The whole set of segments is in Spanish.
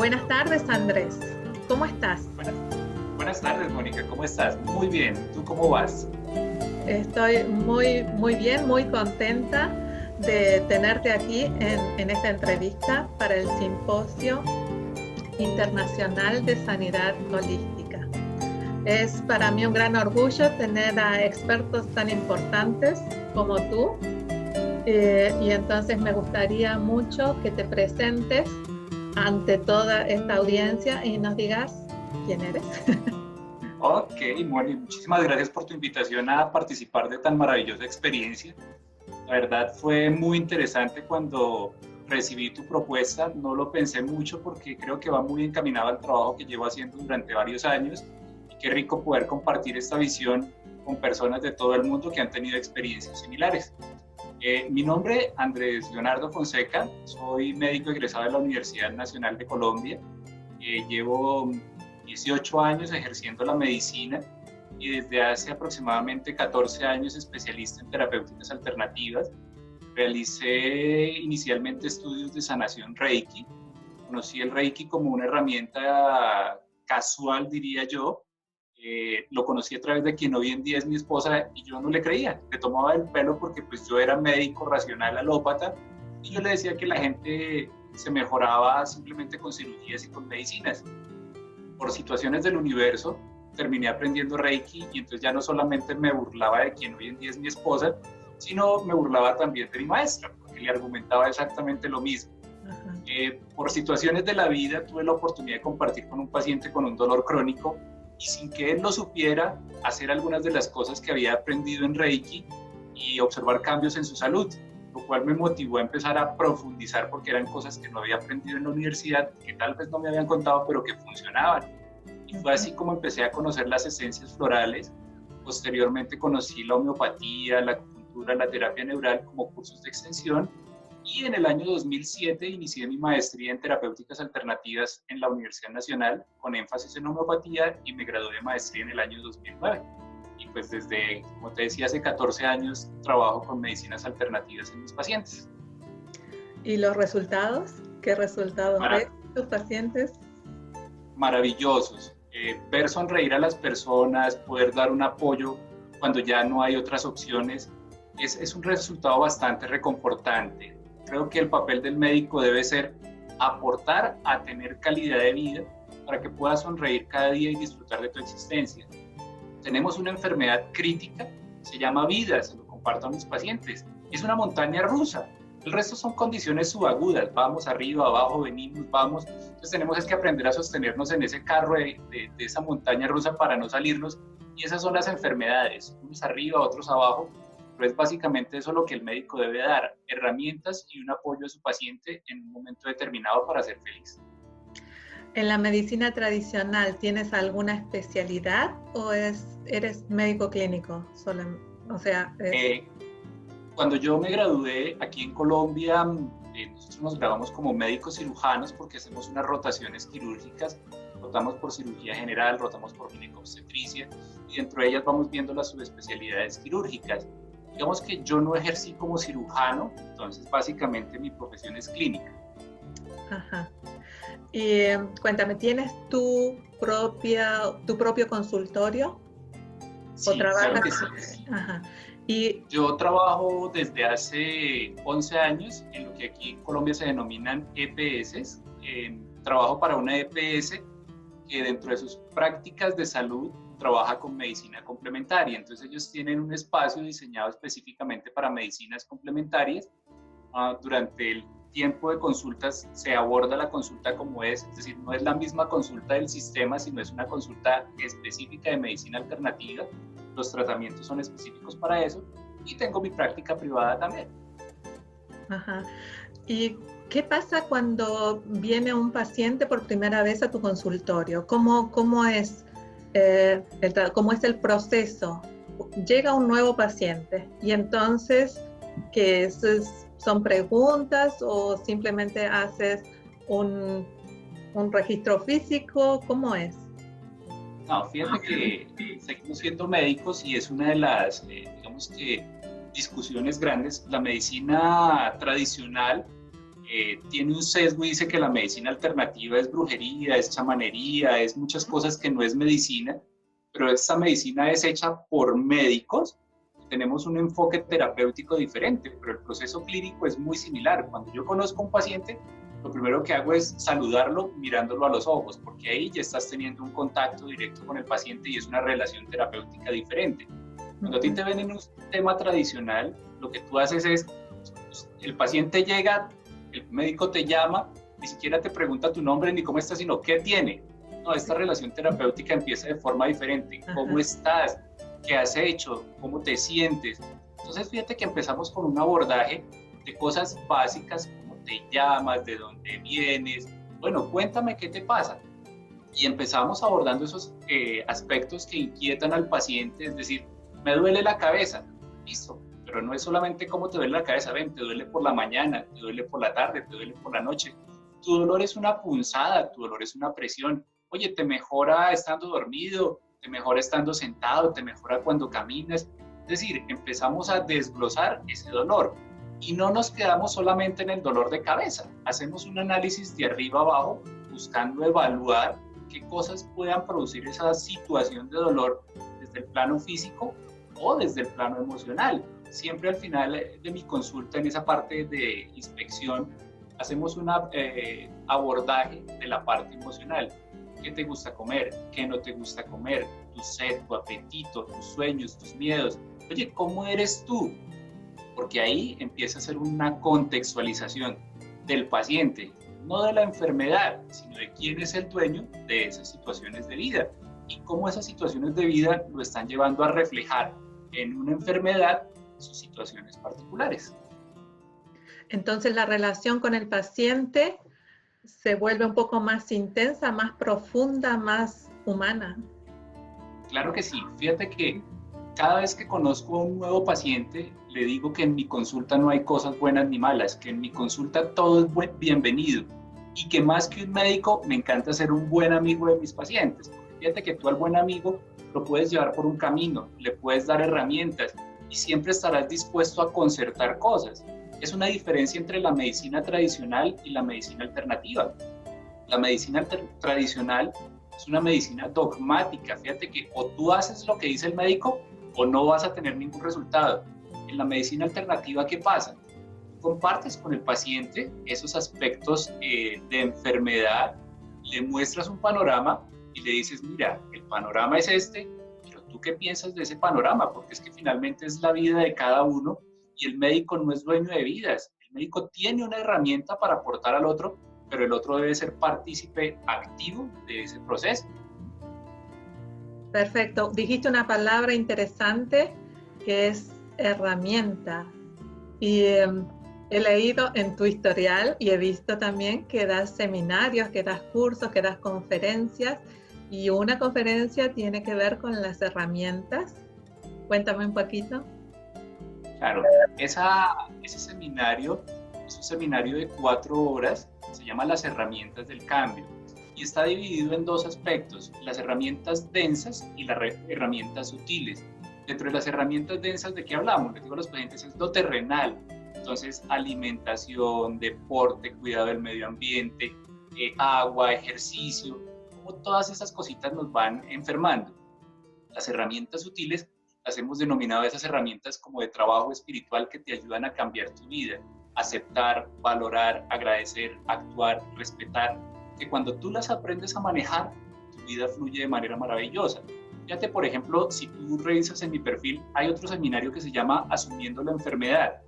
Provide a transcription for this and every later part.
Buenas tardes, Andrés. ¿Cómo estás? Buenas tardes, Mónica. ¿Cómo estás? Muy bien. ¿Tú cómo vas? Estoy muy bien, muy contenta de tenerte aquí en esta entrevista para el Simposio Internacional de Sanidad Holística. Es para mí un gran orgullo tener a expertos tan importantes como tú. Y entonces me gustaría mucho que te presentes ante toda esta audiencia y nos digas quién eres. Ok, Moni, muchísimas gracias por tu invitación a participar de tan maravillosa experiencia. La verdad fue muy interesante cuando recibí tu propuesta. No lo pensé mucho porque creo que va muy encaminado al trabajo que llevo haciendo durante varios años. Y qué rico poder compartir esta visión con personas de todo el mundo que han tenido experiencias similares. Mi nombre es Andrés Leonardo Fonseca, soy médico egresado de la Universidad Nacional de Colombia. Llevo 18 años ejerciendo la medicina y desde hace aproximadamente 14 años especialista en terapéuticas alternativas. Realicé inicialmente estudios de sanación Reiki. Conocí el Reiki como una herramienta casual, diría yo. Lo conocí a través de quien hoy en día es mi esposa y yo no le creía. Le tomaba el pelo porque pues yo era médico racional alópata y yo le decía que la gente se mejoraba simplemente con cirugías y con medicinas. Por situaciones del universo terminé aprendiendo Reiki y entonces ya no solamente me burlaba de quien hoy en día es mi esposa, sino me burlaba también de mi maestra porque le argumentaba exactamente lo mismo. Por situaciones de la vida tuve la oportunidad de compartir con un paciente con un dolor crónico y sin que él lo supiera, hacer algunas de las cosas que había aprendido en Reiki y observar cambios en su salud, lo cual me motivó a empezar a profundizar porque eran cosas que no había aprendido en la universidad, que tal vez no me habían contado, pero que funcionaban. Y fue así como empecé a conocer las esencias florales. Posteriormente conocí la homeopatía, la acupuntura, la terapia neural como cursos de extensión. Y en el año 2007 inicié mi maestría en terapéuticas alternativas en la Universidad Nacional con énfasis en homeopatía y me gradué de maestría en el año 2009. Y pues desde, como te decía, hace 14 años trabajo con medicinas alternativas en mis pacientes. ¿Y los resultados? ¿Qué resultados ves en tus pacientes? Maravillosos. Ver sonreír a las personas, poder dar un apoyo cuando ya no hay otras opciones, es un resultado bastante reconfortante. Creo que el papel del médico debe ser aportar a tener calidad de vida para que puedas sonreír cada día y disfrutar de tu existencia. Tenemos una enfermedad crítica, se llama vida, se lo comparto a mis pacientes. Es una montaña rusa. El resto son condiciones subagudas, vamos arriba, abajo, venimos, vamos. Entonces tenemos que aprender a sostenernos en ese carro de esa montaña rusa para no salirnos. Y esas son las enfermedades, unos arriba, otros abajo. Pero es básicamente eso lo que el médico debe dar, herramientas y un apoyo a su paciente en un momento determinado para ser feliz. ¿En la medicina tradicional tienes alguna especialidad o eres médico clínico? Cuando yo me gradué aquí en Colombia, nosotros nos graduamos como médicos cirujanos porque hacemos unas rotaciones quirúrgicas, rotamos por cirugía general, rotamos por ginecobstetricia y dentro de ellas vamos viendo las subespecialidades quirúrgicas. Digamos que yo no ejercí como cirujano, entonces básicamente mi profesión es clínica. Ajá. Y cuéntame, ¿tienes tu propio consultorio? Sí, claro que sí. Ajá. Yo trabajo desde hace 11 años en lo que aquí en Colombia se denominan EPS. Trabajo para una EPS que dentro de sus prácticas de salud trabaja con medicina complementaria. Entonces ellos tienen un espacio diseñado específicamente para medicinas complementarias. Durante el tiempo de consultas se aborda la consulta como es decir, no es la misma consulta del sistema, sino es una consulta específica de medicina alternativa. Los tratamientos son específicos para eso y tengo mi práctica privada también. Ajá. ¿Y qué pasa cuando viene un paciente por primera vez a tu consultorio? ¿Cómo es el proceso? Llega un nuevo paciente y entonces, ¿qué son preguntas o simplemente haces un registro físico? ¿Cómo es? No, fíjate que seguimos siendo médicos y es una de las, digamos que, discusiones grandes. La medicina tradicional tiene un sesgo y dice que la medicina alternativa es brujería, es chamanería, es muchas cosas que no es medicina, pero esta medicina es hecha por médicos. Tenemos un enfoque terapéutico diferente, pero el proceso clínico es muy similar. Cuando yo conozco a un paciente, lo primero que hago es saludarlo mirándolo a los ojos, porque ahí ya estás teniendo un contacto directo con el paciente y es una relación terapéutica diferente. Cuando a ti te ven en un sistema tradicional, lo que tú haces es, el paciente llega, el médico te llama, ni siquiera te pregunta tu nombre ni cómo estás, sino qué tiene. No, esta relación terapéutica empieza de forma diferente. ¿Cómo estás? ¿Qué has hecho? ¿Cómo te sientes? Entonces, fíjate que empezamos con un abordaje de cosas básicas, como te llamas, de dónde vienes, bueno, cuéntame qué te pasa. Y empezamos abordando esos aspectos que inquietan al paciente, es decir, me duele la cabeza, listo, pero no es solamente cómo te duele la cabeza, ven, te duele por la mañana, te duele por la tarde, te duele por la noche, tu dolor es una punzada, tu dolor es una presión, oye, te mejora estando dormido, te mejora estando sentado, te mejora cuando caminas, es decir, empezamos a desglosar ese dolor y no nos quedamos solamente en el dolor de cabeza, hacemos un análisis de arriba abajo buscando evaluar qué cosas puedan producir esa situación de dolor desde el plano físico o desde el plano emocional. Siempre al final de mi consulta, en esa parte de inspección, hacemos un abordaje de la parte emocional. ¿Qué te gusta comer? ¿Qué no te gusta comer? Tu sed, tu apetito, tus sueños, tus miedos. Oye, ¿cómo eres tú? Porque ahí empieza a ser una contextualización del paciente, no de la enfermedad, sino de quién es el dueño de esas situaciones de vida y cómo esas situaciones de vida lo están llevando a reflejar en una enfermedad sus situaciones particulares. Entonces la relación con el paciente se vuelve un poco más intensa, más profunda, más humana. Claro que sí. Fíjate que cada vez que conozco a un nuevo paciente, le digo que en mi consulta no hay cosas buenas ni malas, que en mi consulta todo es bienvenido y que más que un médico me encanta ser un buen amigo de mis pacientes. Fíjate que tú al buen amigo lo puedes llevar por un camino, le puedes dar herramientas y siempre estarás dispuesto a concertar cosas. Es una diferencia entre la medicina tradicional y la medicina alternativa. La medicina tradicional es una medicina dogmática. Fíjate que o tú haces lo que dice el médico o no vas a tener ningún resultado. En la medicina alternativa, ¿qué pasa? Compartes con el paciente esos aspectos de enfermedad, le muestras un panorama y le dices, mira, el panorama es este, pero ¿tú qué piensas de ese panorama? Porque es que finalmente es la vida de cada uno y el médico no es dueño de vidas. El médico tiene una herramienta para aportar al otro, pero el otro debe ser partícipe activo de ese proceso. Perfecto. Dijiste una palabra interesante que es herramienta. Y he leído en tu historial y he visto también que das seminarios, que das cursos, que das conferencias. Y una conferencia tiene que ver con las herramientas. Cuéntame un poquito. Claro, ese seminario es un seminario de 4 horas, se llama Las herramientas del cambio y está dividido en 2 aspectos, las herramientas densas y las herramientas sutiles. Dentro de las herramientas densas, ¿de qué hablamos? Les digo a los pacientes, es lo terrenal, entonces alimentación, deporte, cuidado del medio ambiente, agua, ejercicio, como todas esas cositas nos van enfermando. Las herramientas sutiles las hemos denominado esas herramientas como de trabajo espiritual que te ayudan a cambiar tu vida, aceptar, valorar, agradecer, actuar, respetar, que cuando tú las aprendes a manejar, tu vida fluye de manera maravillosa. Fíjate, por ejemplo, si tú revisas en mi perfil, hay otro seminario que se llama Asumiendo la enfermedad.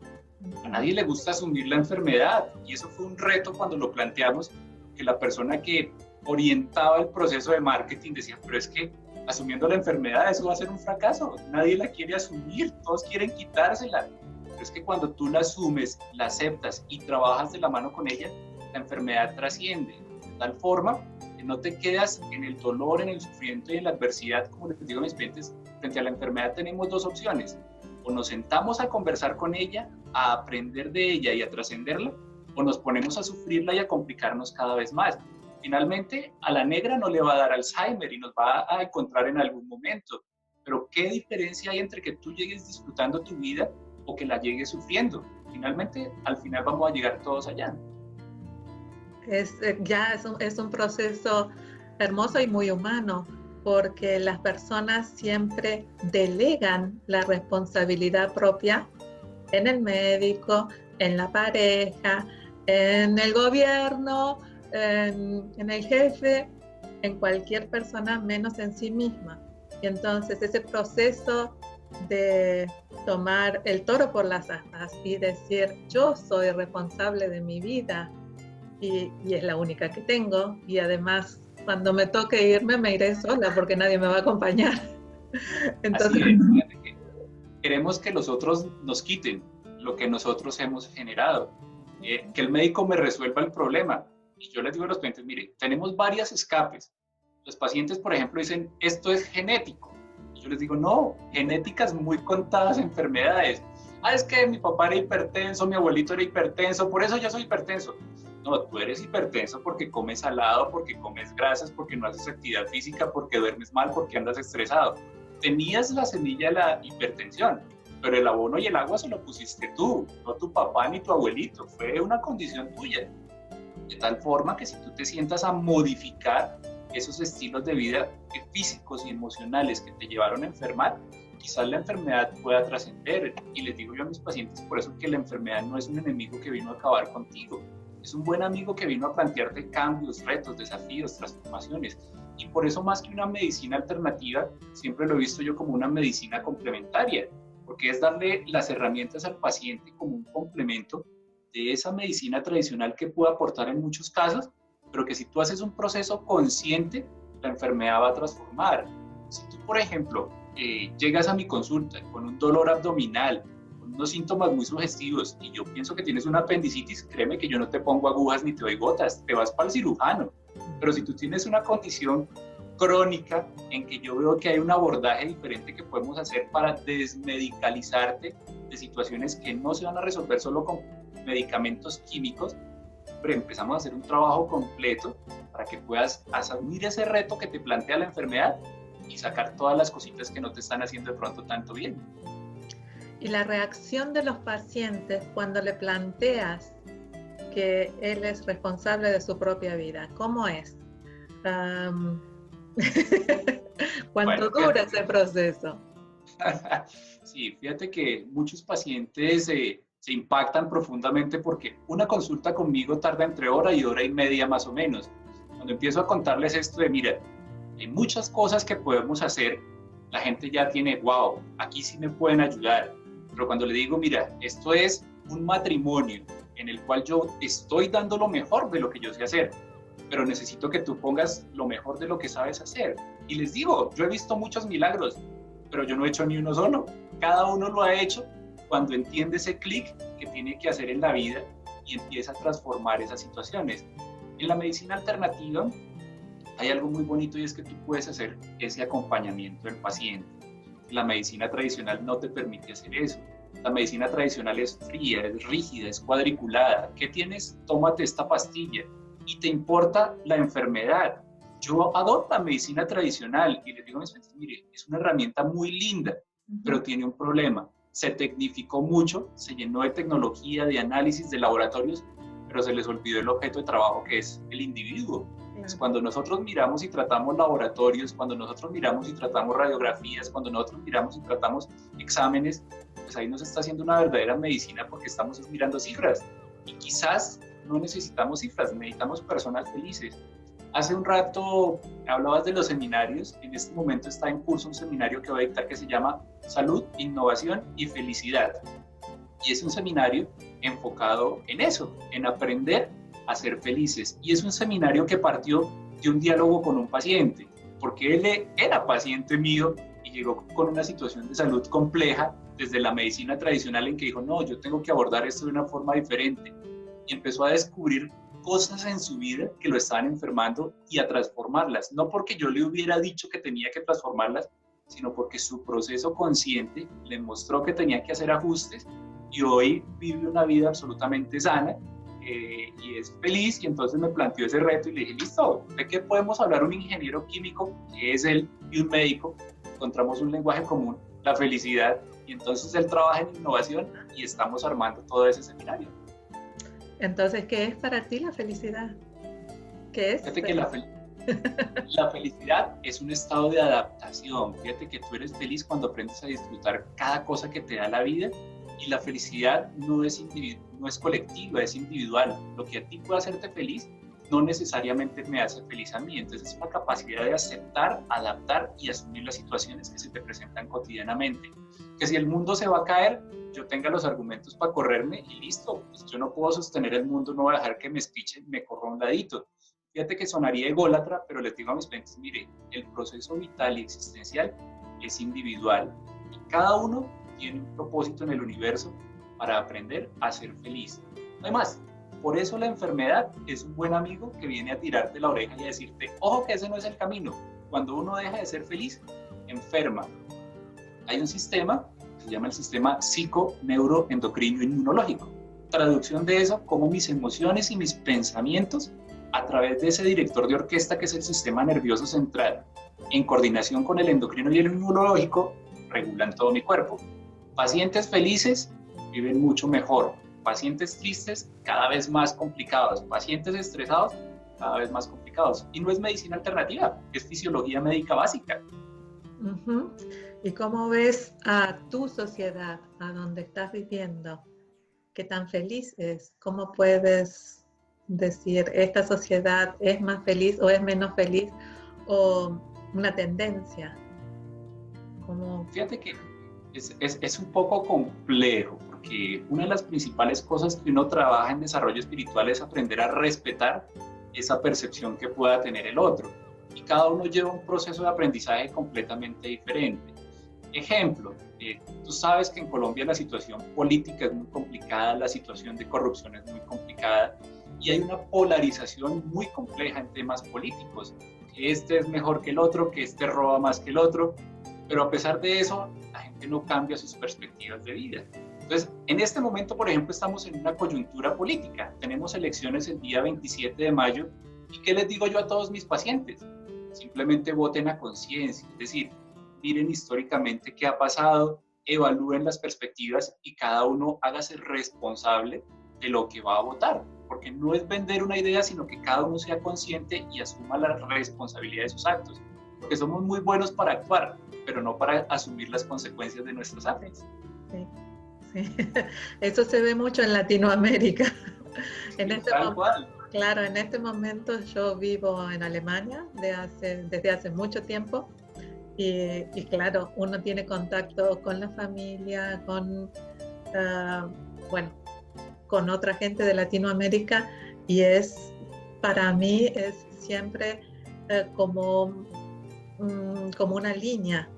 A nadie le gusta asumir la enfermedad y eso fue un reto cuando lo planteamos, que la persona que orientaba el proceso de marketing decía, pero es que asumiendo la enfermedad eso va a ser un fracaso, nadie la quiere asumir, todos quieren quitársela. Pero es que cuando tú la asumes, la aceptas y trabajas de la mano con ella, la enfermedad trasciende de tal forma que no te quedas en el dolor, en el sufrimiento y en la adversidad. Como les digo a mis clientes, frente a la enfermedad tenemos 2 opciones: o nos sentamos a conversar con ella, a aprender de ella y a trascenderla, o nos ponemos a sufrirla y a complicarnos cada vez más. Finalmente, a la negra no le va a dar Alzheimer y nos va a encontrar en algún momento. Pero ¿qué diferencia hay entre que tú llegues disfrutando tu vida o que la llegues sufriendo? Finalmente, al final vamos a llegar todos allá. Es un proceso hermoso y muy humano, porque las personas siempre delegan la responsabilidad propia en el médico, en la pareja, en el gobierno, en el jefe, en cualquier persona menos en sí misma. Y entonces ese proceso de tomar el toro por las astas y decir yo soy responsable de mi vida y es la única que tengo, y además cuando me toque irme me iré sola porque nadie me va a acompañar. Entonces, así es, fíjate que queremos que los otros nos quiten lo que nosotros hemos generado, que el médico me resuelva el problema. Y yo les digo a los pacientes, mire, tenemos varias escapes. Los pacientes, por ejemplo, dicen, esto es genético. Y yo les digo, no, genéticas muy contadas enfermedades. Es que mi papá era hipertenso, mi abuelito era hipertenso, por eso yo soy hipertenso. No, tú eres hipertenso porque comes salado, porque comes grasas, porque no haces actividad física, porque duermes mal, porque andas estresado. Tenías la semilla de la hipertensión, pero el abono y el agua se lo pusiste tú, no tu papá ni tu abuelito. Fue una condición tuya. De tal forma que si tú te sientas a modificar esos estilos de vida físicos y emocionales que te llevaron a enfermar, quizás la enfermedad pueda trascender. Y les digo yo a mis pacientes, por eso que la enfermedad no es un enemigo que vino a acabar contigo, es un buen amigo que vino a plantearte cambios, retos, desafíos, transformaciones. Y por eso, más que una medicina alternativa, siempre lo he visto yo como una medicina complementaria, porque es darle las herramientas al paciente como un complemento de esa medicina tradicional que puede aportar en muchos casos, pero que si tú haces un proceso consciente, la enfermedad va a transformar. Si tú, por ejemplo, llegas a mi consulta con un dolor abdominal, con unos síntomas muy sugestivos, y yo pienso que tienes una apendicitis, créeme que yo no te pongo agujas ni te doy gotas, te vas para el cirujano. Pero si tú tienes una condición crónica en que yo veo que hay un abordaje diferente que podemos hacer para desmedicalizarte de situaciones que no se van a resolver solo con medicamentos químicos, pero empezamos a hacer un trabajo completo para que puedas asumir ese reto que te plantea la enfermedad y sacar todas las cositas que no te están haciendo de pronto tanto bien. Y la reacción de los pacientes cuando le planteas que él es responsable de su propia vida, ¿cómo es? ¿Cuánto dura ese proceso? Sí, fíjate que muchos pacientes se impactan profundamente porque una consulta conmigo tarda entre hora y media más o menos. Cuando empiezo a contarles esto de, mira, hay muchas cosas que podemos hacer, la gente ya tiene, wow, aquí sí me pueden ayudar. Pero cuando le digo, mira, esto es un matrimonio en el cual yo estoy dando lo mejor de lo que yo sé hacer, pero necesito que tú pongas lo mejor de lo que sabes hacer. Y les digo, yo he visto muchos milagros, pero yo no he hecho ni uno solo. Cada uno lo ha hecho cuando entiende ese clic que tiene que hacer en la vida y empieza a transformar esas situaciones. En la medicina alternativa hay algo muy bonito, y es que tú puedes hacer ese acompañamiento del paciente. La medicina tradicional no te permite hacer eso. La medicina tradicional es fría, es rígida, es cuadriculada. ¿Qué tienes? Tómate esta pastilla. Y te importa la enfermedad. Yo adoro la medicina tradicional y les digo a mis pacientes, mire, es una herramienta muy linda, pero tiene un problema. Se tecnificó mucho, se llenó de tecnología, de análisis, de laboratorios, pero se les olvidó el objeto de trabajo, que es el individuo. Entonces, cuando nosotros miramos y tratamos laboratorios, cuando nosotros miramos y tratamos radiografías, cuando nosotros miramos y tratamos exámenes, pues ahí nos está haciendo una verdadera medicina, porque estamos mirando cifras. Y quizás no necesitamos cifras, necesitamos personas felices. Hace un rato hablabas de los seminarios. En este momento está en curso un seminario que voy a dictar que se llama Salud, Innovación y Felicidad. Y es un seminario enfocado en eso, en aprender a ser felices. Y es un seminario que partió de un diálogo con un paciente, porque él era paciente mío y llegó con una situación de salud compleja desde la medicina tradicional, en que dijo, no, yo tengo que abordar esto de una forma diferente. Y empezó a descubrir cosas en su vida que lo estaban enfermando y a transformarlas. No porque yo le hubiera dicho que tenía que transformarlas, sino porque su proceso consciente le mostró que tenía que hacer ajustes, y hoy vive una vida absolutamente sana y es feliz. Y entonces me planteó ese reto y le dije, listo, ¿de qué podemos hablar un ingeniero químico, que es él, y un médico? Encontramos un lenguaje común, la felicidad, y entonces él trabaja en innovación y estamos armando todo ese seminario. Entonces, ¿qué es para ti la felicidad? ¿Qué es? Fíjate que la felicidad es un estado de adaptación. Fíjate que tú eres feliz cuando aprendes a disfrutar cada cosa que te da la vida, y la felicidad no es colectiva, es individual. Lo que a ti puede hacerte feliz no necesariamente me hace feliz a mí. Entonces es una capacidad de aceptar, adaptar y asumir las situaciones que se te presentan cotidianamente. Que si el mundo se va a caer, yo tenga los argumentos para correrme y listo. Pues yo no puedo sostener el mundo, no voy a dejar que me espichen, me corro a un ladito. Fíjate que sonaría ególatra, pero les digo a mis clientes, mire, el proceso vital y existencial es individual y cada uno tiene un propósito en el universo para aprender a ser feliz. No hay más. Por eso la enfermedad es un buen amigo que viene a tirarte la oreja y a decirte, ojo que ese no es el camino. Cuando uno deja de ser feliz, enferma. Hay un sistema que se llama el sistema psico-neuroendocrino inmunológico. Traducción de eso, como mis emociones y mis pensamientos, a través de ese director de orquesta que es el sistema nervioso central, en coordinación con el endocrino y el inmunológico, regulan todo mi cuerpo. Pacientes felices viven mucho mejor. Pacientes tristes, cada vez más complicados. Pacientes estresados, cada vez más complicados. Y no es medicina alternativa, es fisiología médica básica. Uh-huh. ¿Y cómo ves a tu sociedad, a donde estás viviendo? ¿Qué tan feliz es? ¿Cómo puedes decir, esta sociedad es más feliz o es menos feliz? ¿O una tendencia? ¿Cómo? Fíjate que es un poco complejo, porque una de las principales cosas que uno trabaja en desarrollo espiritual es aprender a respetar esa percepción que pueda tener el otro. Y cada uno lleva un proceso de aprendizaje completamente diferente. Ejemplo, tú sabes que en Colombia la situación política es muy complicada, la situación de corrupción es muy complicada y hay una polarización muy compleja en temas políticos. Que este es mejor que el otro, que este roba más que el otro, pero a pesar de eso, la gente no cambia sus perspectivas de vida. Entonces, en este momento, por ejemplo, estamos en una coyuntura política. Tenemos elecciones el día 27 de mayo. ¿Y qué les digo yo a todos mis pacientes? Simplemente voten a conciencia, es decir, miren históricamente qué ha pasado, evalúen las perspectivas y cada uno hágase responsable de lo que va a votar. Porque no es vender una idea, sino que cada uno sea consciente y asuma la responsabilidad de sus actos. Porque somos muy buenos para actuar, pero no para asumir las consecuencias de nuestros actos. Sí, sí. Eso se ve mucho en Latinoamérica. Claro, en este momento yo vivo en Alemania desde hace mucho tiempo y claro, uno tiene contacto con la familia, con otra gente de Latinoamérica y para mí es siempre como una línea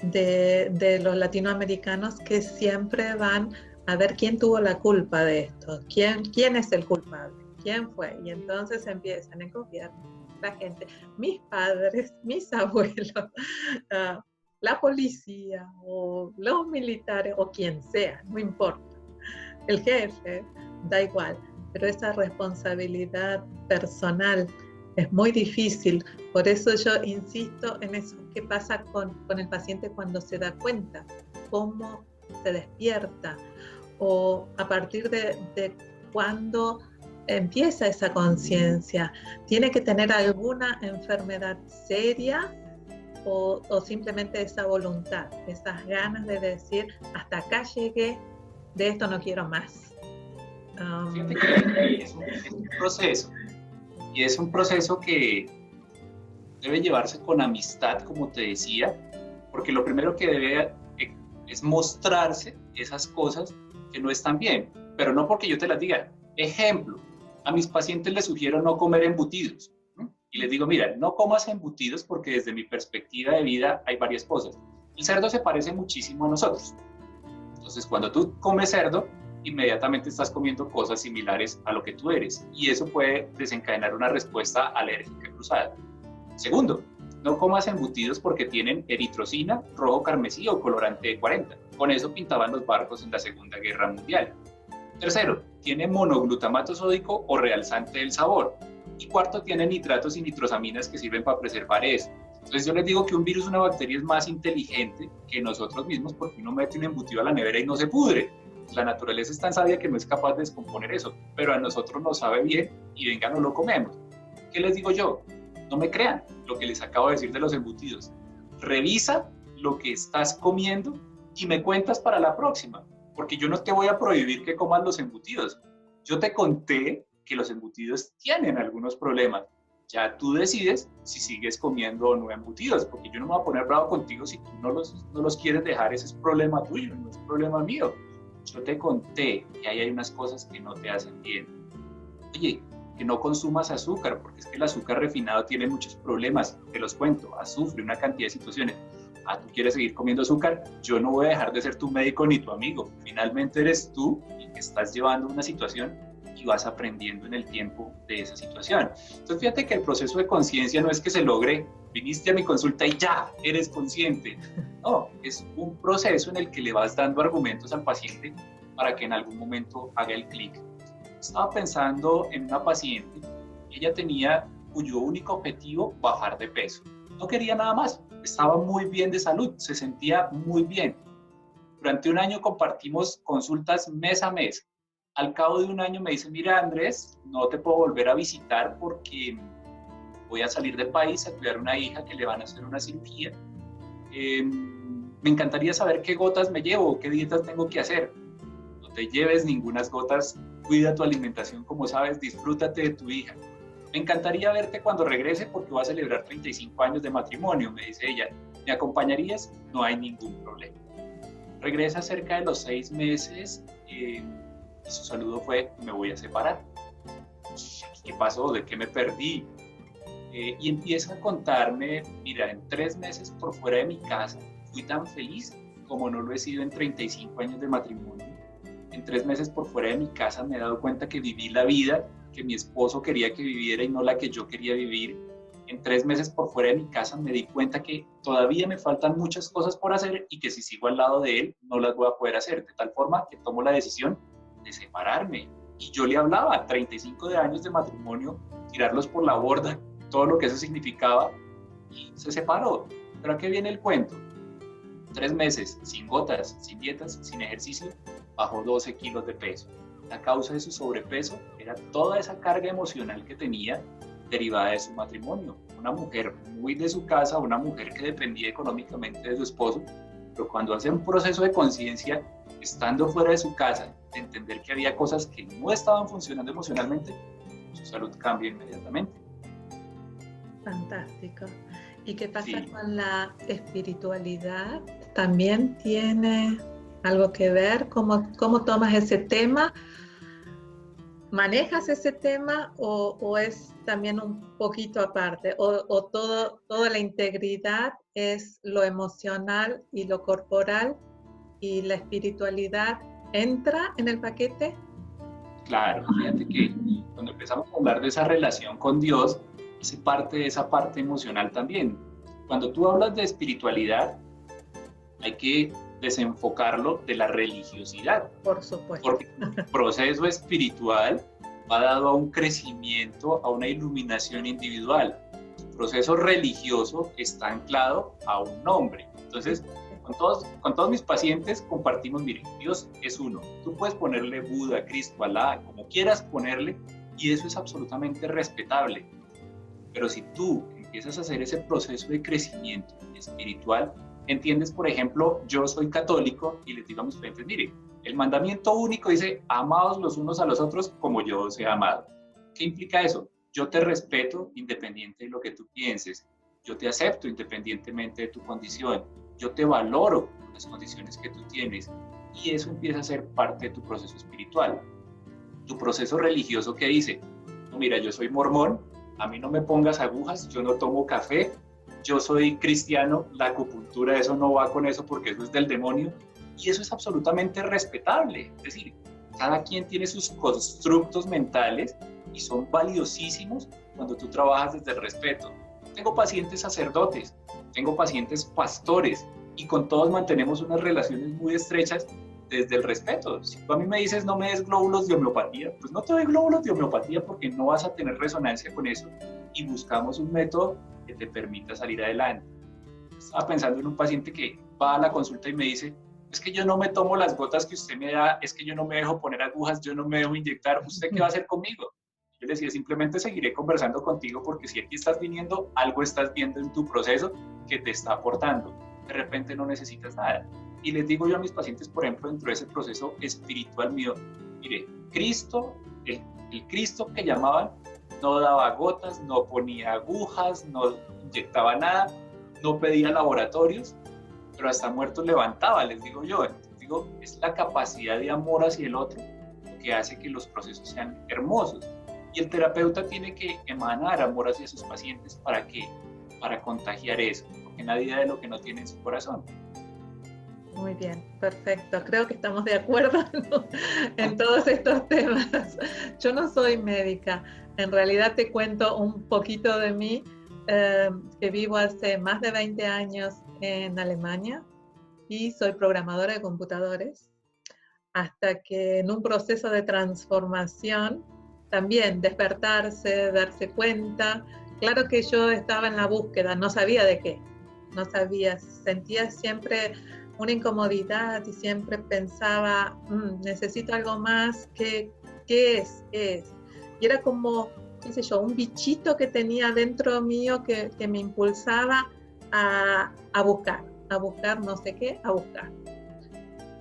de los latinoamericanos que siempre van a ver quién tuvo la culpa de esto, quién es el culpable, quién fue, y entonces empiezan el gobierno, la gente, mis padres, mis abuelos, la policía o los militares o quien sea, no importa, el jefe, da igual, pero esa responsabilidad personal es muy difícil, por eso yo insisto en eso, qué pasa con el paciente cuando se da cuenta, cómo se despierta, o a partir de cuándo empieza esa conciencia. ¿Tiene que tener alguna enfermedad seria o simplemente esa voluntad, esas ganas de decir, hasta acá llegué, de esto no quiero más? Fíjate que es un proceso. Y es un proceso que debe llevarse con amistad, como te decía, porque lo primero que debe es mostrarse esas cosas que no están bien, pero no porque yo te las diga. Ejemplo, a mis pacientes les sugiero no comer embutidos. Y les digo, mira, no comas embutidos porque desde mi perspectiva de vida hay varias cosas. El cerdo se parece muchísimo a nosotros. Entonces, cuando tú comes cerdo, inmediatamente estás comiendo cosas similares a lo que tú eres y eso puede desencadenar una respuesta alérgica cruzada. Segundo, no comas embutidos porque tienen eritrocina, rojo carmesí o colorante E40. Con eso pintaban los barcos en la Segunda Guerra Mundial. Tercero, tiene monoglutamato sódico o realzante del sabor. Y cuarto, tiene nitratos y nitrosaminas que sirven para preservar eso. Entonces yo les digo que un virus o una bacteria es más inteligente que nosotros mismos porque uno mete un embutido a la nevera y no se pudre. La naturaleza es tan sabia que no es capaz de descomponer eso, pero a nosotros nos sabe bien y venga, no lo comemos. ¿Qué les digo yo? No me crean lo que les acabo de decir de los embutidos. Revisa lo que estás comiendo y me cuentas para la próxima, porque yo no te voy a prohibir que comas los embutidos. Yo te conté que los embutidos tienen algunos problemas. Ya tú decides si sigues comiendo o no embutidos, porque yo no me voy a poner bravo contigo si tú no los quieres dejar, ese es problema tuyo, no es problema mío. Yo te conté que ahí hay unas cosas que no te hacen bien. Oye, que no consumas azúcar, porque es que el azúcar refinado tiene muchos problemas, te los cuento, azufre, una cantidad de situaciones. Ah, ¿tú quieres seguir comiendo azúcar? Yo no voy a dejar de ser tu médico ni tu amigo. Finalmente eres tú el que estás llevando una situación y vas aprendiendo en el tiempo de esa situación. Entonces, fíjate que el proceso de conciencia no es que se logre, viniste a mi consulta y ya, eres consciente. No, es un proceso en el que le vas dando argumentos al paciente para que en algún momento haga el clic. Estaba pensando en una paciente, ella tenía cuyo único objetivo bajar de peso. No quería nada más, estaba muy bien de salud, se sentía muy bien. Durante un año compartimos consultas mes a mes. Al cabo de un año me dice, mira Andrés, no te puedo volver a visitar porque voy a salir del país a cuidar a una hija que le van a hacer una cirugía. Me encantaría saber qué gotas me llevo, qué dietas tengo que hacer. No te lleves ninguna gotas, cuida tu alimentación como sabes, disfrútate de tu hija. Me encantaría verte cuando regrese porque voy a celebrar 35 años de matrimonio, me dice ella. ¿Me acompañarías? No hay ningún problema. Regresa cerca de los 6 meses y su saludo fue, me voy a separar. ¿Qué pasó? ¿De qué me perdí? Y empieza a contarme, mira, en 3 meses por fuera de mi casa fui tan feliz como no lo he sido en 35 años de matrimonio. En 3 meses por fuera de mi casa me he dado cuenta que viví la vida que mi esposo quería que viviera y no la que yo quería vivir. En 3 meses por fuera de mi casa me di cuenta que todavía me faltan muchas cosas por hacer y que si sigo al lado de él no las voy a poder hacer, de tal forma que tomo la decisión de separarme. Y yo le hablaba, 35 de años de matrimonio, tirarlos por la borda, todo lo que eso significaba, y se separó. Pero ¿a qué viene el cuento? 3 meses, sin gotas, sin dietas, sin ejercicio, bajó 12 kilos de peso. La causa de su sobrepeso era toda esa carga emocional que tenía derivada de su matrimonio. Una mujer muy de su casa, una mujer que dependía económicamente de su esposo, pero cuando hace un proceso de conciencia, estando fuera de su casa, de entender que había cosas que no estaban funcionando emocionalmente, su salud cambia inmediatamente. Fantástico. ¿Y qué pasa Sí. con la espiritualidad? ¿También tiene algo que ver? ¿Cómo tomas ese tema? ¿Manejas ese tema o es también un poquito aparte? ¿O toda la integridad es lo emocional y lo corporal y la espiritualidad entra en el paquete? Claro, fíjate que cuando empezamos a hablar de esa relación con Dios, hace parte de esa parte emocional también. Cuando tú hablas de espiritualidad, hay que desenfocarlo de la religiosidad. Por supuesto. Porque el proceso espiritual va dado a un crecimiento, a una iluminación individual. El proceso religioso está anclado a un nombre. Entonces, con todos mis pacientes compartimos, miren, Dios es uno. Tú puedes ponerle Buda, Cristo, Alá, como quieras ponerle, y eso es absolutamente respetable. Pero si tú empiezas a hacer ese proceso de crecimiento espiritual, entiendes, por ejemplo, yo soy católico y les digo a mis pacientes, mire, el mandamiento único dice, amaos los unos a los otros como yo os he amado. ¿Qué implica eso? Yo te respeto independiente de lo que tú pienses. Yo te acepto independientemente de tu condición. Yo te valoro por las condiciones que tú tienes. Y eso empieza a ser parte de tu proceso espiritual. Tu proceso religioso que dice, no, mira, yo soy mormón, a mí no me pongas agujas, yo no tomo café, yo soy cristiano, la acupuntura, eso no va con eso porque eso es del demonio. Y eso es absolutamente respetable. Es decir, cada quien tiene sus constructos mentales y son valiosísimos cuando tú trabajas desde el respeto. Tengo pacientes sacerdotes, tengo pacientes pastores y con todos mantenemos unas relaciones muy estrechas desde el respeto. Si tú a mí me dices no me des glóbulos de homeopatía, pues no te doy glóbulos de homeopatía porque no vas a tener resonancia con eso y buscamos un método que te permita salir adelante. Estaba pensando en un paciente que va a la consulta y me dice, es que yo no me tomo las gotas que usted me da, es que yo no me dejo poner agujas, yo no me dejo inyectar, ¿usted qué va a hacer conmigo? Yo le decía, simplemente seguiré conversando contigo porque si aquí estás viniendo, algo estás viendo en tu proceso que te está aportando. De repente no necesitas nada. Y les digo yo a mis pacientes, por ejemplo, dentro de ese proceso espiritual mío, mire, Cristo, el Cristo que llamaban, no daba gotas, no ponía agujas, no inyectaba nada, no pedía laboratorios, pero hasta muertos levantaba, les digo yo. Entonces, digo, es la capacidad de amor hacia el otro lo que hace que los procesos sean hermosos. Y el terapeuta tiene que emanar amor hacia sus pacientes ¿para qué? Para contagiar eso, porque nadie da de lo que no tiene en su corazón. Muy bien, perfecto. Creo que estamos de acuerdo, ¿no?, en todos estos temas. Yo no soy médica. En realidad te cuento un poquito de mí, que vivo hace más de 20 años en Alemania y soy programadora de computadores, hasta que en un proceso de transformación, también despertarse, darse cuenta. Claro que yo estaba en la búsqueda, no sabía de qué, no sabía, sentía siempre una incomodidad y siempre pensaba, necesito algo más, ¿qué es? Y era como, qué sé yo, un bichito que tenía dentro mío que me impulsaba a buscar no sé qué, a buscar.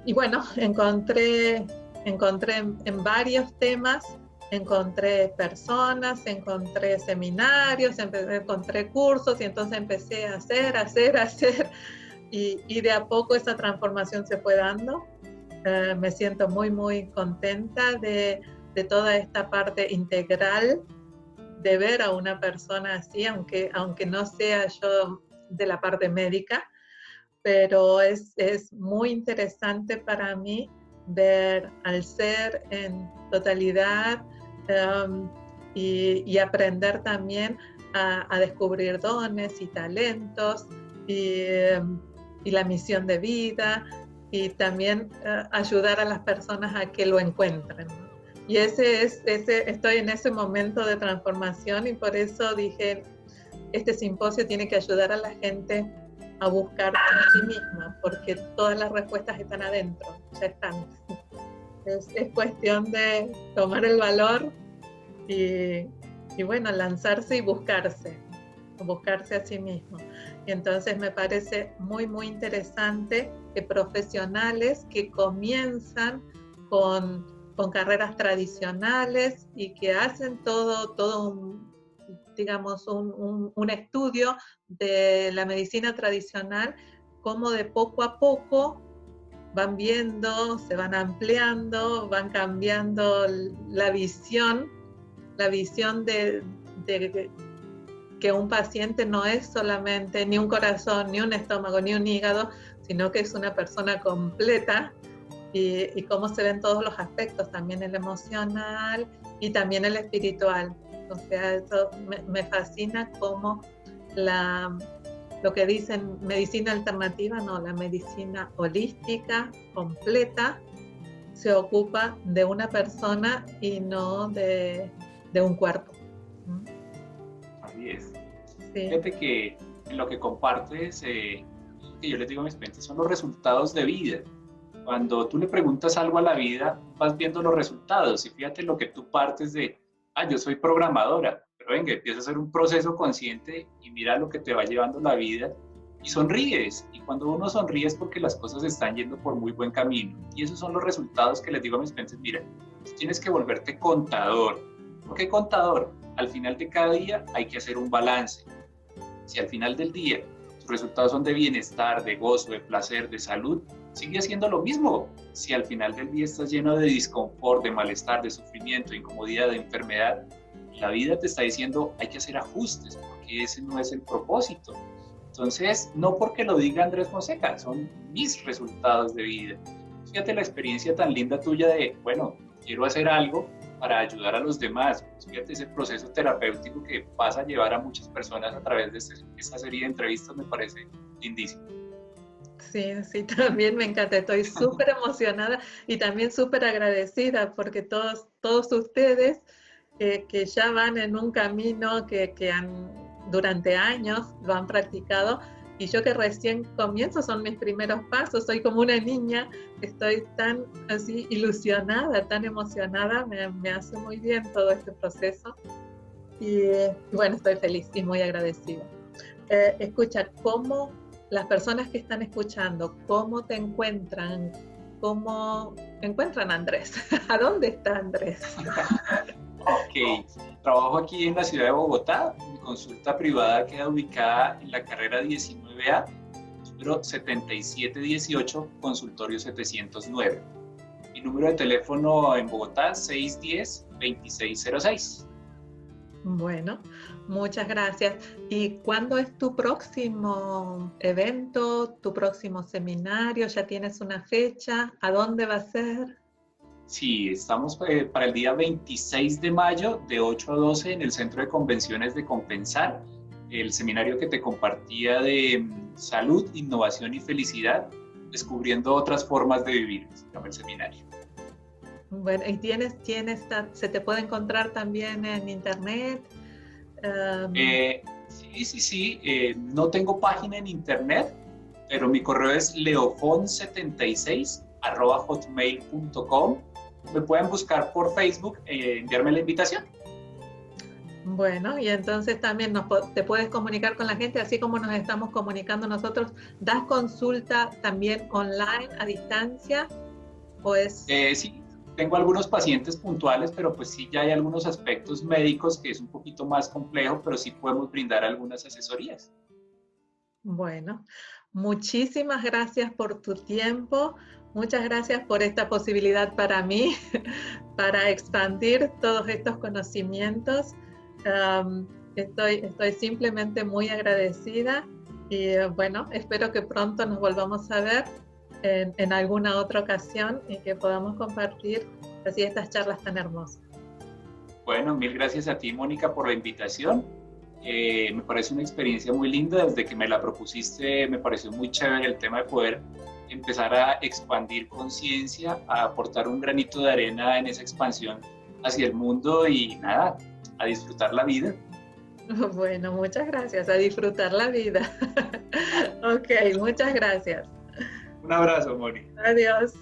Y bueno, encontré en varios temas, encontré personas, encontré seminarios, encontré cursos y entonces empecé a hacer. Y de a poco esa transformación se fue dando. Me siento muy, muy contenta de toda esta parte integral, de ver a una persona así, aunque no sea yo de la parte médica, pero es muy interesante para mí ver al ser en totalidad, y aprender también a descubrir dones y talentos y la misión de vida, y también ayudar a las personas a que lo encuentren. Y estoy en ese momento de transformación, y por eso dije, este simposio tiene que ayudar a la gente a buscar a sí misma, porque todas las respuestas están adentro, ya están. Es cuestión de tomar el valor y bueno, lanzarse y buscarse a sí mismo. Y entonces me parece muy, muy interesante que profesionales que comienzan con carreras tradicionales y que hacen todo un estudio de la medicina tradicional, cómo de poco a poco van viendo, se van ampliando, van cambiando la visión de que un paciente no es solamente ni un corazón, ni un estómago, ni un hígado, sino que es una persona completa, y cómo se ven todos los aspectos, también el emocional y también el espiritual. O sea, eso me fascina cómo lo que dicen medicina alternativa, no, la medicina holística, completa, se ocupa de una persona y no de un cuerpo. Así es. Sí. Fíjate que en lo que compartes, que yo les digo a mis pacientes, son los resultados de vida. Cuando tú le preguntas algo a la vida, vas viendo los resultados. Y fíjate lo que tú partes de, yo soy programadora, pero venga, empieza a hacer un proceso consciente y mira lo que te va llevando la vida y sonríes. Y cuando uno sonríe es porque las cosas están yendo por muy buen camino. Y esos son los resultados que les digo a mis pacientes, mira, tienes que volverte contador. ¿Por qué contador? Al final de cada día hay que hacer un balance. Si al final del día tus resultados son de bienestar, de gozo, de placer, de salud, sigue haciendo lo mismo. Si al final del día estás lleno de disconfort, de malestar, de sufrimiento, de incomodidad, de enfermedad, la vida te está diciendo hay que hacer ajustes, porque ese no es el propósito. Entonces, no porque lo diga Andrés Fonseca, son mis resultados de vida. Fíjate la experiencia tan linda tuya de, bueno, quiero hacer algo para ayudar a los demás. Fíjate ese proceso terapéutico que vas a llevar a muchas personas a través de esta serie de entrevistas, me parece lindísimo. Sí, también me encanta, estoy súper emocionada y también súper agradecida porque todos ustedes que ya van en un camino que durante años lo han practicado, Y yo que recién comienzo, son mis primeros pasos, soy como una niña, estoy tan así ilusionada, tan emocionada, me hace muy bien todo este proceso. Y bueno, estoy feliz y muy agradecida. Escucha, ¿cómo las personas que están escuchando, cómo te encuentran? ¿Cómo encuentran a Andrés? ¿A dónde está Andrés? Ok, trabajo aquí en la ciudad de Bogotá. Mi consulta privada queda ubicada en la carrera 19A, número 7718, consultorio 709. Mi número de teléfono en Bogotá, 610-2606. Bueno, muchas gracias. ¿Y cuándo es tu próximo evento, tu próximo seminario? ¿Ya tienes una fecha? ¿A dónde va a ser? Sí, estamos para el día 26 de mayo de 8 a 12 en el Centro de Convenciones de Compensar, el seminario que te compartía de salud, innovación y felicidad, descubriendo otras formas de vivir, se llama el seminario. Bueno, ¿y se te puede encontrar también en internet? Sí. No tengo página en internet, pero mi correo es leofon76@hotmail.com. Me pueden buscar por Facebook e enviarme la invitación. Bueno, y entonces también te puedes comunicar con la gente, así como nos estamos comunicando nosotros. ¿Das consulta también online, a distancia? ¿O es...? Sí, tengo algunos pacientes puntuales, pero pues sí, ya hay algunos aspectos médicos que es un poquito más complejo, pero sí podemos brindar algunas asesorías. Bueno, muchísimas gracias por tu tiempo. Muchas gracias por esta posibilidad para mí, para expandir todos estos conocimientos. Estoy simplemente muy agradecida y bueno, espero que pronto nos volvamos a ver en alguna otra ocasión y que podamos compartir así estas charlas tan hermosas. Bueno, mil gracias a ti, Mónica, por la invitación. Me parece una experiencia muy linda. Desde que me la propusiste, me pareció muy chévere el tema de poder empezar a expandir conciencia, a aportar un granito de arena en esa expansión hacia el mundo y nada, a disfrutar la vida. Bueno, muchas gracias. A disfrutar la vida. Ok, muchas gracias. Un abrazo, Mónica. Adiós.